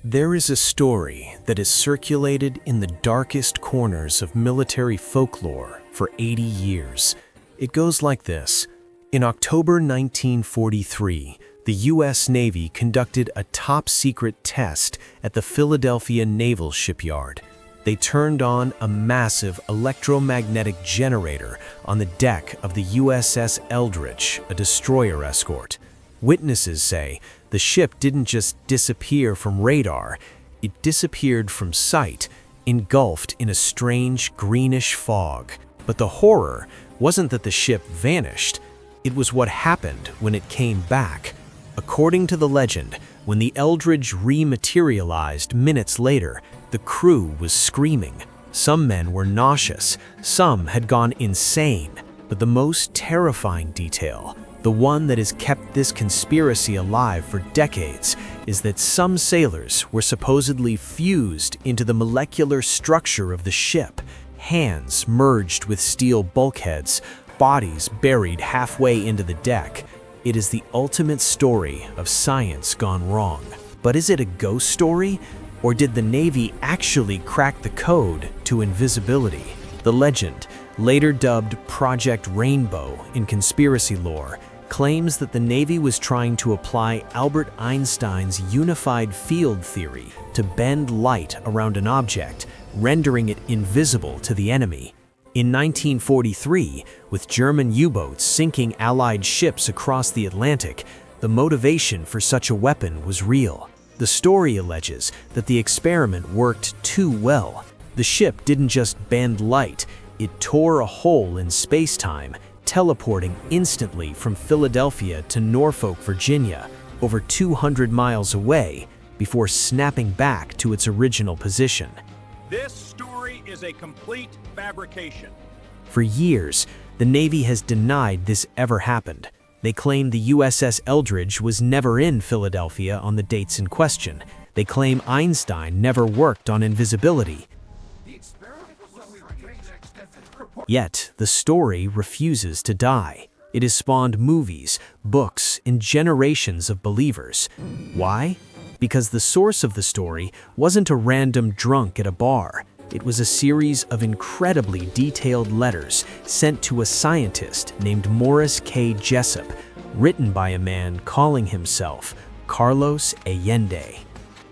There is a story that has circulated in the darkest corners of military folklore for 80 years. It goes like this. In October 1943, the U.S. Navy conducted a top-secret test at the Philadelphia Naval Shipyard. They turned on a massive electromagnetic generator on the deck of the USS Eldridge, a destroyer escort. Witnesses say the ship didn't just disappear from radar, it disappeared from sight, engulfed in a strange greenish fog. But the horror wasn't that the ship vanished, it was what happened when it came back. According to the legend, when the Eldridge rematerialized minutes later, the crew was screaming. Some men were nauseous, some had gone insane. But the most terrifying detail, the one that has kept this conspiracy alive for decades, is that some sailors were supposedly fused into the molecular structure of the ship, hands merged with steel bulkheads, bodies buried halfway into the deck. It is the ultimate story of science gone wrong. But is it a ghost story? Or did the Navy actually crack the code to invisibility? The legend, later dubbed Project Rainbow in conspiracy lore, claims that the Navy was trying to apply Albert Einstein's unified field theory to bend light around an object, rendering it invisible to the enemy. In 1943, with German U-boats sinking Allied ships across the Atlantic, the motivation for such a weapon was real. The story alleges that the experiment worked too well. The ship didn't just bend light, it tore a hole in space-time, teleporting instantly from Philadelphia to Norfolk, Virginia, over 200 miles away, before snapping back to its original position. This story is a complete fabrication. For years, the Navy has denied this ever happened. They claim the USS Eldridge was never in Philadelphia on the dates in question. They claim Einstein never worked on invisibility. Yet, the story refuses to die. It has spawned movies, books, and generations of believers. Why? Because the source of the story wasn't a random drunk at a bar. It was a series of incredibly detailed letters sent to a scientist named Morris K. Jessup, written by a man calling himself Carlos Allende.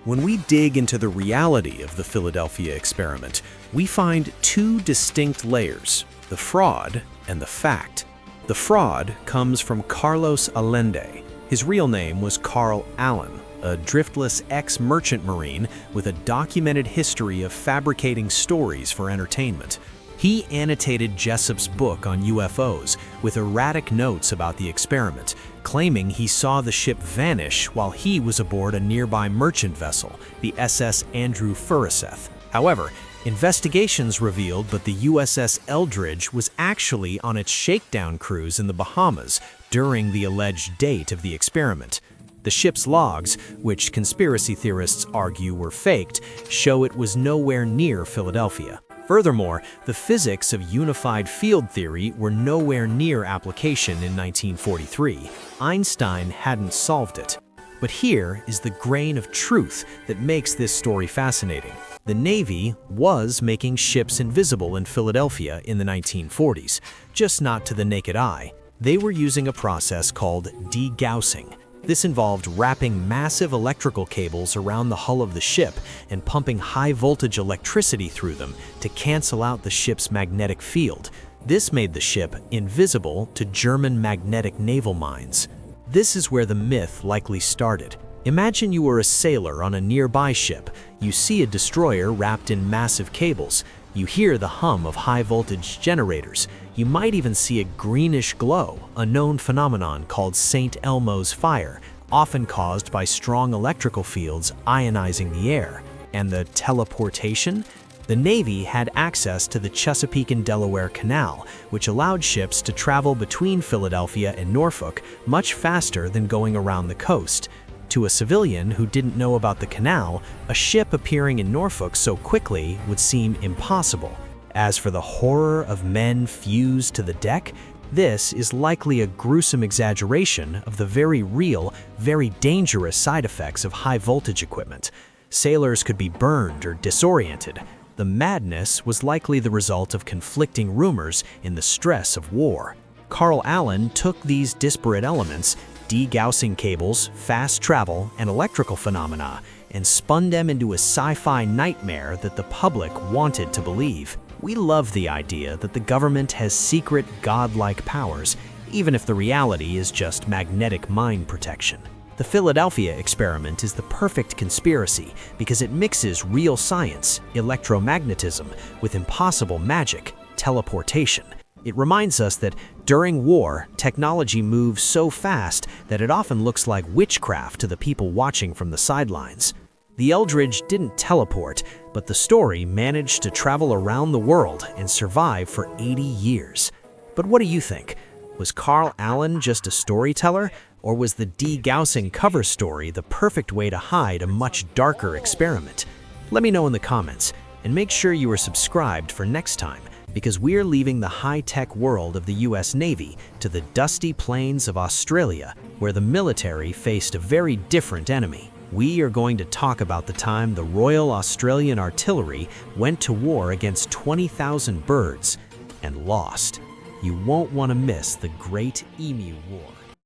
When we dig into the reality of the Philadelphia experiment, we find two distinct layers, the fraud and the fact. The fraud comes from Carlos Allende. His real name was Carl Allen, a driftless ex-merchant marine with a documented history of fabricating stories for entertainment. He annotated Jessup's book on UFOs with erratic notes about the experiment, claiming he saw the ship vanish while he was aboard a nearby merchant vessel, the SS Andrew Furuseth. However, investigations revealed that the USS Eldridge was actually on its shakedown cruise in the Bahamas during the alleged date of the experiment. The ship's logs, which conspiracy theorists argue were faked, show it was nowhere near Philadelphia. Furthermore, the physics of unified field theory were nowhere near application in 1943. Einstein hadn't solved it. But here is the grain of truth that makes this story fascinating. The Navy was making ships invisible in Philadelphia in the 1940s, just not to the naked eye. They were using a process called degaussing. This involved wrapping massive electrical cables around the hull of the ship and pumping high-voltage electricity through them to cancel out the ship's magnetic field. This made the ship invisible to German magnetic naval mines. This is where the myth likely started. Imagine you were a sailor on a nearby ship. You see a destroyer wrapped in massive cables. You hear the hum of high-voltage generators. You might even see a greenish glow, a known phenomenon called St. Elmo's fire, often caused by strong electrical fields ionizing the air. And the teleportation? The Navy had access to the Chesapeake and Delaware Canal, which allowed ships to travel between Philadelphia and Norfolk much faster than going around the coast. To a civilian who didn't know about the canal, a ship appearing in Norfolk so quickly would seem impossible. As for the horror of men fused to the deck, this is likely a gruesome exaggeration of the very real, very dangerous side effects of high-voltage equipment. Sailors could be burned or disoriented. The madness was likely the result of conflicting rumors in the stress of war. Carl Allen took these disparate elements, degaussing cables, fast travel, and electrical phenomena, and spun them into a sci-fi nightmare that the public wanted to believe. We love the idea that the government has secret, godlike powers, even if the reality is just magnetic mind protection. The Philadelphia experiment is the perfect conspiracy because it mixes real science, electromagnetism, with impossible magic, teleportation. It reminds us that during war, technology moves so fast that it often looks like witchcraft to the people watching from the sidelines. The Eldridge didn't teleport, but the story managed to travel around the world and survive for 80 years. But what do you think? Was Carl Allen just a storyteller, or was the degaussing cover story the perfect way to hide a much darker experiment? Let me know in the comments, and make sure you are subscribed for next time, because we're leaving the high-tech world of the US Navy to the dusty plains of Australia, where the military faced a very different enemy. We are going to talk about the time the Royal Australian Artillery went to war against 20,000 birds and lost. You won't want to miss the Great Emu War.